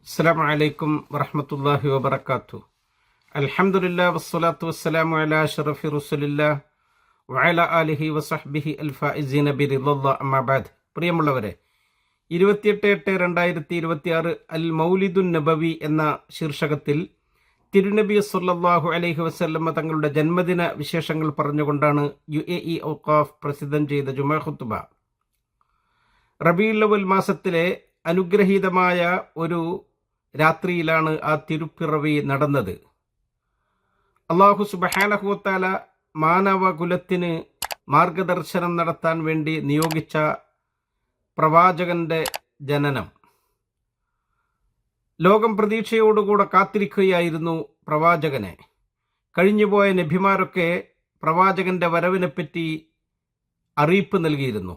അസ്സലാമു അലൈക്കും വറഹ്മത്തുള്ളാഹി വബറകാതുഹു. അൽഹംദുലില്ലാഹി വസ്സലാത്തു വസ്സലാമു അലാ അഷ്റഫി റസൂലില്ലാഹ് വഅലാ ആലിഹി വസഹ്ബിഹി അൽഫായിസീന ബിറിളല്ലാഹ് അമ്മാ ബഅദ്. പ്രിയമുള്ളവരെ, 28/8/2026 അൽ മൗലിദുൻ നബവി എന്ന ശീർഷകത്തിൽ തിരുനബി സല്ലല്ലാഹു അലൈഹി വസല്ലമ തങ്ങളുടെ ജന്മദിന വിശേഷങ്ങൾ പറഞ്ഞുകൊണ്ടാണ് UAE ഔഖാഫ് പ്രസിദ്ധം ചെയ്ത ജുമാ ഖുത്ബ. റബീഉൽ അവ്വൽ മാസത്തിലെ അനുഗ്രഹീതമായ ഒരു രാത്രിയിലാണ് ആ തിരുപ്പിറവി നടന്നത്. അല്ലാഹു സുബ്ഹാനഹു വ തആല മാനവകുലത്തിന് മാർഗദർശനം നടത്താൻ വേണ്ടി നിയോഗിച്ച പ്രവാചകന്റെ ജനനം. ലോകം പ്രതീക്ഷയോടുകൂടെ കാത്തിരിക്കുകയായിരുന്നു പ്രവാചകനെ. കഴിഞ്ഞുപോയ നബിമാരൊക്കെ പ്രവാചകന്റെ വരവിനെപ്പറ്റി അറിയിപ്പ് നൽകിയിരുന്നു.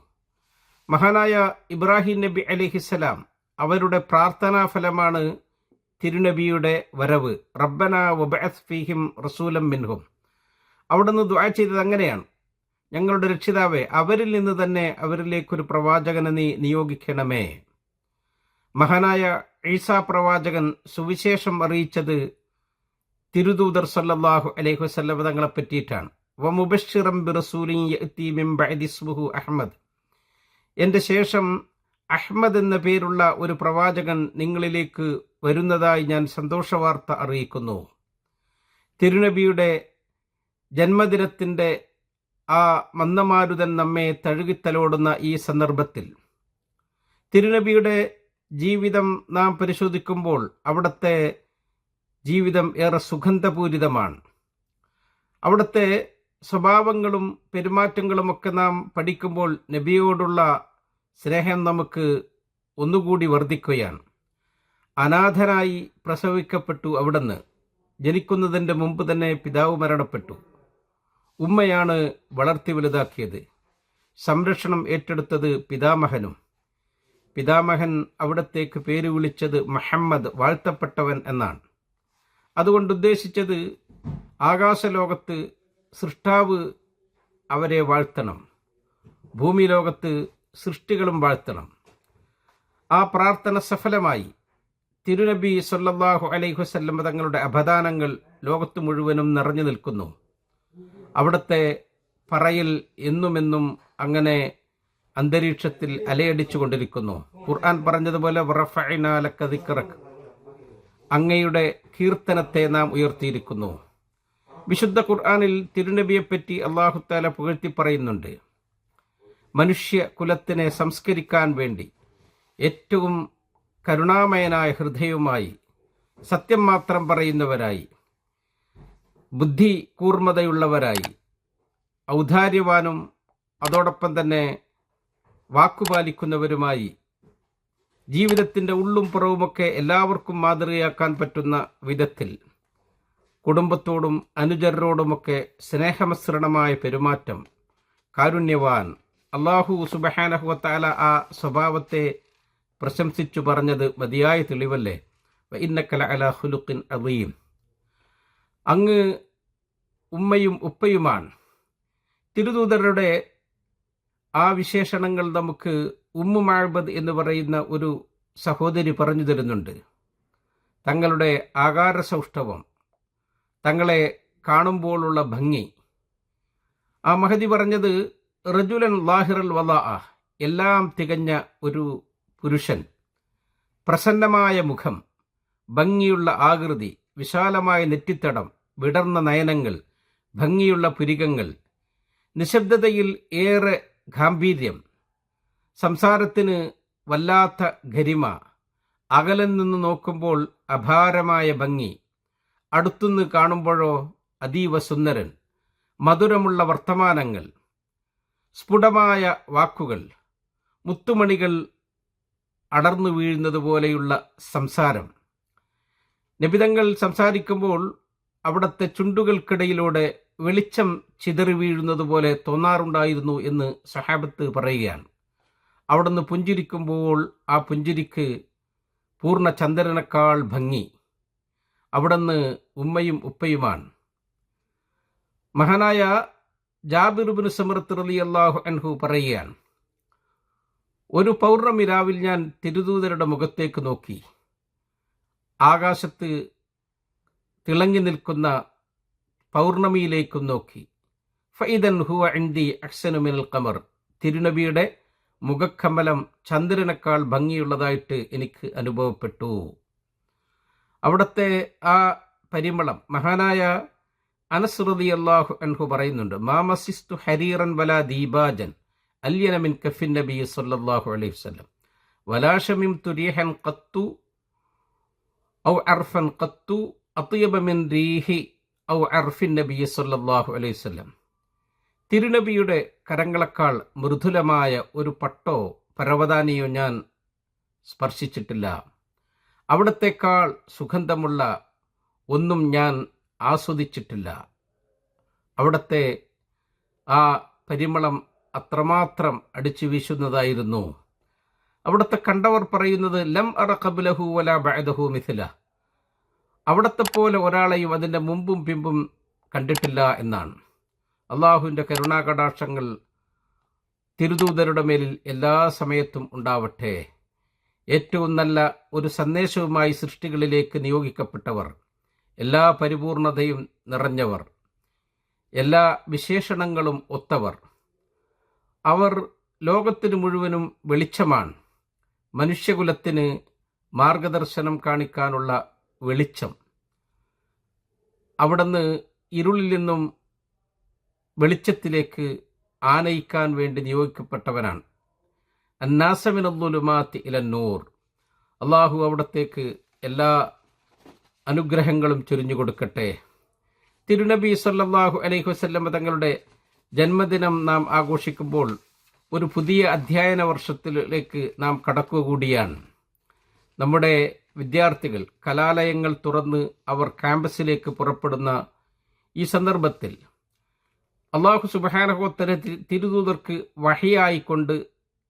മഹാനായ ഇബ്രാഹിം നബി അലൈഹിസ്സലാം അവരുടെ പ്രാർത്ഥനാ ഫലമാണ് തിരുനബിയുടെ വരവ്. റബ്ബന വബഅസ് ഫീഹിം റസൂലൻ മിൻഹും. അവിടുന്ന് ദുആ ചെയ്തത് അങ്ങനെയാണ്: ഞങ്ങളുടെ രക്ഷിതാവേ, അവരിൽ നിന്ന് തന്നെ അവരിലേക്കൊരു പ്രവാചകനെ നീ നിയോഗിക്കണമേ. മഹാനായ ഈസാ പ്രവാചകൻ സുവിശേഷം അറിയിച്ചത് തിരുദൂതർ സല്ലല്ലാഹു അലൈഹി വസല്ലം തങ്ങളെ പറ്റിയിട്ടാണ്. വമുബശ്ശിറൻ ബിറസൂലിൻ യഅതി മിൻ ബഅദി ഇസ്മുഹു അഹ്മദ്. എൻ്റെ ശേഷം അഹ്മദ് എന്ന പേരുള്ള ഒരു പ്രവാചകൻ നിങ്ങളിലേക്ക് വരുന്നതായി ഞാൻ സന്തോഷവാർത്ത അറിയിക്കുന്നു. തിരുനബിയുടെ ജന്മദിനത്തിൻ്റെ ആ മന്ദമാരുതൻ നമ്മെ തഴുകിത്തലോടുന്ന ഈ സന്ദർഭത്തിൽ തിരുനബിയുടെ ജീവിതം നാം പരിശോധിക്കുമ്പോൾ അവിടുത്തെ ജീവിതം ഏറെ സുഗന്ധപൂരിതമാണ്. അവിടുത്തെ സ്വഭാവങ്ങളും പെരുമാറ്റങ്ങളുമൊക്കെ നാം പഠിക്കുമ്പോൾ നബിയോടുള്ള സ്നേഹം നമുക്ക് ഒന്നുകൂടി വർദ്ധിക്കുകയാണ്. അനാഥനായി പ്രസവിക്കപ്പെട്ടു. അവിടുന്ന് ജനിക്കുന്നതിൻ്റെ മുമ്പ് തന്നെ പിതാവ് മരണപ്പെട്ടു. ഉമ്മയാണ് വളർത്തി വലുതാക്കിയത്. സംരക്ഷണം ഏറ്റെടുത്തത് പിതാമഹനും. പിതാമഹൻ അവിടത്തേക്ക് പേര് വിളിച്ചത് മുഹമ്മദ്, വാഴ്ത്തപ്പെട്ടവൻ എന്നാണ്. അതുകൊണ്ട് ഉദ്ദേശിച്ചത് ആകാശലോകത്ത് സൃഷ്ടാവ് അവരെ വാഴ്ത്തണം, ഭൂമി ലോകത്ത് സൃഷ്ടികളും വാഴ്ത്തണം. ആ പ്രാർത്ഥന സഫലമായി. തിരുനബി സല്ലല്ലാഹു അലൈഹി വസല്ലം തങ്ങളുടെ അപദാനങ്ങൾ ലോകത്ത് മുഴുവനും നിറഞ്ഞു നിൽക്കുന്നു. അവിടുത്തെ പറയിൽ എന്നുമെന്നും അങ്ങനെ അന്തരീക്ഷത്തിൽ അലയടിച്ചു കൊണ്ടിരിക്കുന്നു. ഖുർആൻ പറഞ്ഞതുപോലെ വറഫഅനാ ലക ദിക്റക, അങ്ങയുടെ കീർത്തനത്തെ നാം ഉയർത്തിയിരിക്കുന്നു. വിശുദ്ധ ഖുർആനിൽ തിരുനബിയെപ്പറ്റി അല്ലാഹു തആല പുകഴ്ത്തി പറയുന്നുണ്ട്. മനുഷ്യ കുലത്തിനെ സംസ്കരിക്കാൻ വേണ്ടി ഏറ്റവും കരുണാമയനായ ഹൃദയവുമായി, സത്യം മാത്രം പറയുന്നവരായി, ബുദ്ധി കൂർമ്മതയുള്ളവരായി, ഔദാര്യവാനും അതോടൊപ്പം തന്നെ വാക്കുപാലിക്കുന്നവരുമായി, ജീവിതത്തിൻ്റെ ഉള്ളും പുറവുമൊക്കെ എല്ലാവർക്കും മാതൃകയാക്കാൻ പറ്റുന്ന വിധത്തിൽ കുടുംബത്തോടും അനുചരരോടുമൊക്കെ സ്നേഹമസൃണമായ പെരുമാറ്റം, കാരുണ്യവാൻ. അല്ലാഹു സുബ്ഹാനഹു വ തആല ആ സ്വഭാവത്തെ പ്രശംസിച്ചു പറഞ്ഞത് മതിയായ തെളിവല്ലേ? വഇന്നക ലഅലാ ഖുലുഖിൻ അദീം. അങ്ങ് ഉമ്മയും ഉപ്പയുമാണ്. തിരുദൂതരുടെ ആ വിശേഷണങ്ങൾ നമുക്ക് ഉമ്മു മഅബദ് എന്ന് പറയുന്ന ഒരു സഹോദരി പറഞ്ഞു തരുന്നുണ്ട്. തങ്ങളുടെ ആകാരസൗഷ്ഠവം, തങ്ങളെ കാണുമ്പോഴുള്ള ഭംഗി. ആ മഹദി പറഞ്ഞത് റജുലൻ ലാഹിറൽ വലാഅ, എല്ലാം തികഞ്ഞ ഒരു പുരുഷൻ, പ്രസന്നമായ മുഖം, ഭംഗിയുള്ള ആകൃതി, വിശാലമായ നെറ്റിത്തടം, വിടർന്ന നയനങ്ങൾ, ഭംഗിയുള്ള പുരികങ്ങൾ, നിശബ്ദതയിൽ ഏറെ ഗാംഭീര്യം, സംസാരത്തിന് വല്ലാത്ത ഗരിമ, അകലിൽ നിന്ന് നോക്കുമ്പോൾ അപാരമായ ഭംഗി, അടുത്തുനിന്ന് കാണുമ്പോഴോ അതീവ സുന്ദരൻ, മധുരമുള്ള വർത്തമാനങ്ങൾ, സ്ഫുടമായ വാക്കുകൾ, മുത്തുമണികൾ അടർന്നു വീഴുന്നത് പോലെയുള്ള സംസാരം. നബിതങ്ങൾ സംസാരിക്കുമ്പോൾ അവിടുത്തെ ചുണ്ടുകൾക്കിടയിലൂടെ വെളിച്ചം ചിതറി വീഴുന്നത് പോലെ തോന്നാറുണ്ടായിരുന്നു എന്ന് സഹാബത്ത് പറയുകയാണ്. അവിടുന്ന് പുഞ്ചിരിക്കുമ്പോൾ ആ പുഞ്ചിരിക്ക് പൂർണ്ണ ചന്ദ്രനേക്കാൾ ഭംഗി. അവിടുന്ന് ഉമ്മയും ഉപ്പയുമാണ്. മഹാനായ ജാബിർ ഇബ്നു സമറത്ത് റളിയല്ലാഹു അൻഹു പറയുകയാണ്, ഒരു പൗർണമി രാവിൽ ഞാൻ തിരുദൂതരുടെ മുഖത്തേക്ക് നോക്കി. ആകാശത്ത് തിളങ്ങി നിൽക്കുന്ന പൗർണമിയിലേക്കും നോക്കി. ഫഇദൻ ഹുവ ഇൻദി അഹ്സനു മിനൽ ഖമർ, തിരുനബിയുടെ മുഖക്കമലം ചന്ദ്രനേക്കാൾ ഭംഗിയുള്ളതായിട്ട് എനിക്ക് അനുഭവപ്പെട്ടു. അവിടുത്തെ ആ പരിമളം മഹാനായ അനസ് റളിയല്ലാഹു അൻഹു പറയുന്നുണ്ട്, മാമസിസ്തു ഹരീറൻ വലാ ദീബാജൻ അല്യന മിൻ കഫിൻ നബി സല്ലല്ലാഹു അലൈഹി വസല്ലം വലാ ശമിംതു റീഹൻ ഖത്തു ഔ അർഫൻ ഖത്തു അത്യബ മിൻ റീഹി ഔ അർഫിൻ നബി സല്ലല്ലാഹു അലൈഹി വസല്ലം. തിരുനബിയുടെ കരങ്ങളെക്കാൾ മൃദുലമായ ഒരു പട്ടോ പരവതാനിയോ ഞാൻ സ്പർശിച്ചിട്ടില്ല. അവിടത്തേക്കാൾ സുഗന്ധമുള്ള ഒന്നും ഞാൻ ആസ്വദിച്ചിട്ടില്ല. അവിടുത്തെ ആ പരിമളം അത്രമാത്രം അടിച്ചു വീശുന്നതായിരുന്നു. അവിടുത്തെ കണ്ടവർ പറയുന്നത് ലം അറ ഖബ്ലഹു വലാ ബഅദഹു മിഥ്ല, അവിടത്തെ പോലെ ഒരാളെയും അതിൻ്റെ മുമ്പും പിമ്പും കണ്ടിട്ടില്ല എന്നാണ്. അള്ളാഹുവിൻ്റെ കരുണാകടാക്ഷങ്ങൾ തിരുദൂതരുടെ മേലിൽ എല്ലാ സമയത്തും ഉണ്ടാവട്ടെ. ഏറ്റവും നല്ല ഒരു സന്ദേശവുമായി സൃഷ്ടികളിലേക്ക് നിയോഗിക്കപ്പെട്ടവർ, എല്ലാ പരിപൂർണതയും നിറഞ്ഞവർ, എല്ലാ വിശേഷണങ്ങളും ഒത്തവർ. അവർ ലോകത്തിന് മുഴുവനും വെളിച്ചമാണ്, മനുഷ്യകുലത്തിന് മാർഗദർശനം കാണിക്കാനുള്ള വെളിച്ചം. അവിടുന്ന് ഇരുളിൽ നിന്നും വെളിച്ചത്തിലേക്ക് ആനയിക്കാൻ വേണ്ടി നിയോഗിക്കപ്പെട്ടവനാണ്. അന്നാസ മിനദ്ദുലുമാത്തി ഇലന്നൂർ, അള്ളാഹു അവിടത്തേക്ക് എല്ലാ അനുഗ്രഹങ്ങളും ചൊരിഞ്ഞു കൊടുക്കട്ടെ. തിരുനബി സല്ലല്ലാഹു അലൈഹി വസല്ലം തങ്ങളുടെ ജന്മദിനം നാം ആഘോഷിക്കുമ്പോൾ ഒരു പുതിയ അധ്യയന വർഷത്തിലേക്ക് നാം കടക്കുക കൂടിയാണ്. നമ്മുടെ വിദ്യാർത്ഥികൾ കലാലയങ്ങൾ തുറന്ന് അവർ ക്യാമ്പസിലേക്ക് പുറപ്പെടുന്ന ഈ സന്ദർഭത്തിൽ അള്ളാഹു സുബ്ഹാനഹു വ തആല തിരുദൂതർക്ക് വഹിയായിക്കൊണ്ട്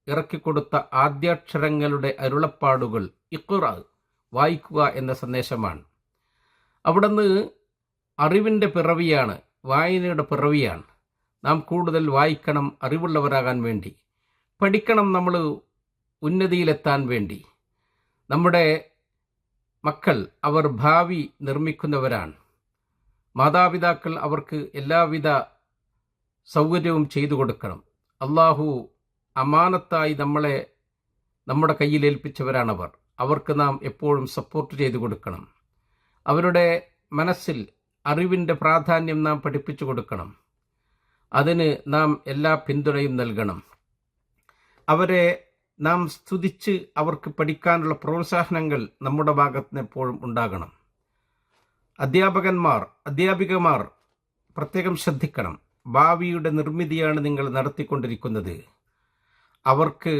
ഇറക്കിക്കൊടുത്ത ആദ്യാക്ഷരങ്ങളുടെ അരുളപ്പാടുകൾ ഇഖ്റ, വായിക്കുക എന്ന സന്ദേശമാണ്. അവിടുന്ന് അറിവിൻ്റെ പിറവിയാണ്, വായനയുടെ പിറവിയാണ്. നാം കൂടുതൽ വായിക്കണം, അറിവുള്ളവരാകാൻ വേണ്ടി പഠിക്കണം, നമ്മൾ ഉന്നതിയിലെത്താൻ വേണ്ടി. നമ്മുടെ മക്കൾ അവർ ഭാവി നിർമ്മിക്കുന്നവരാണ്. മാതാപിതാക്കൾ അവർക്ക് എല്ലാവിധ സൗകര്യവും ചെയ്തു കൊടുക്കണം. അള്ളാഹു അമാനത്തായി നമ്മുടെ കയ്യിൽ ഏൽപ്പിച്ചവരാണവർ. അവർക്ക് നാം എപ്പോഴും സപ്പോർട്ട് ചെയ്തു കൊടുക്കണം. അവരുടെ മനസ്സിൽ അറിവിൻ്റെ പ്രാധാന്യം നാം പഠിപ്പിച്ചു കൊടുക്കണം. അതിന് നാം എല്ലാ പിന്തുണയും നൽകണം. അവരെ നാം സ്തുതിച്ച് അവർക്ക് പഠിക്കാനുള്ള പ്രോത്സാഹനങ്ങൾ നമ്മുടെ ഭാഗത്ത് നിന്ന് എപ്പോഴും ഉണ്ടാകണം. അധ്യാപികമാർ പ്രത്യേകം ശ്രദ്ധിക്കണം. ഭാവിയുടെ നിർമ്മിതിയാണ് നിങ്ങൾ നടത്തിക്കൊണ്ടിരിക്കുന്നത്. അവർക്ക്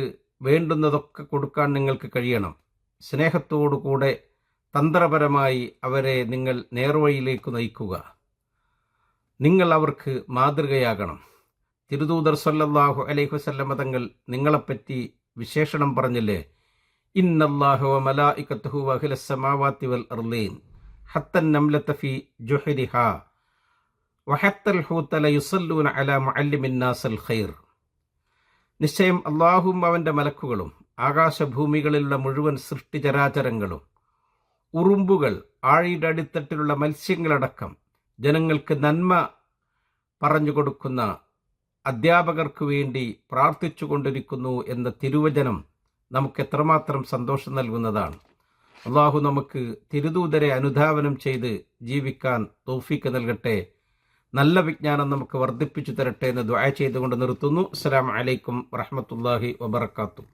വേണ്ടുന്നതൊക്കെ കൊടുക്കാൻ നിങ്ങൾക്ക് കഴിയണം. സ്നേഹത്തോടുകൂടെ തന്ത്രപരമായി അവരെ നിങ്ങൾ നേർവഴിയിലേക്ക് നയിക്കുക. നിങ്ങൾ അവർക്ക് മാതൃകയാകണം. തിരുദൂതർ സല്ലല്ലാഹു അലൈഹി വസല്ലം തങ്ങൾ നിങ്ങളെപ്പറ്റി വിശേഷണം പറഞ്ഞില്ലേ, ഇന്നല്ലാഹു വ മലായികത്തുഹു വ അഹ്ലസ് സമാവാതി വൽ അർളീൻ ഹത്തൻ നംലത ഫീ ജുഹരിഹാ വഹത്തൽ ഹൂത ലയുസല്ലൂന അലാ മുഅല്ലിമിൻ നാസൽ ഖൈർ. നിശ്ചയം അള്ളാഹുവും അവൻ്റെ മലക്കുകളും ആകാശഭൂമികളിലുള്ള മുഴുവൻ സൃഷ്ടിചരാചരങ്ങളും ഉറുമ്പുകൾ, ആഴിയുടെ അടിത്തട്ടിലുള്ള മത്സ്യങ്ങളടക്കം ജനങ്ങൾക്ക് നന്മ പറഞ്ഞു കൊടുക്കുന്ന അധ്യാപകർക്ക് വേണ്ടി പ്രാർത്ഥിച്ചു കൊണ്ടിരിക്കുന്നു എന്ന തിരുവചനം നമുക്ക് എത്രമാത്രം സന്തോഷം നൽകുന്നതാണ്. അള്ളാഹു നമുക്ക് തിരുദൂതരെ അനുധാവനം ചെയ്ത് ജീവിക്കാൻ തൗഫീക്ക് നൽകട്ടെ. നല്ല വിജ്ഞാനം നമുക്ക് വർദ്ധിപ്പിച്ചു തരട്ടെ എന്ന് ദുആ ചെയ്തുകൊണ്ട് നിർത്തുന്നു. അസ്സലാമു അലൈക്കും വറഹ്മത്തുള്ളാഹി വബറകാതുഹു.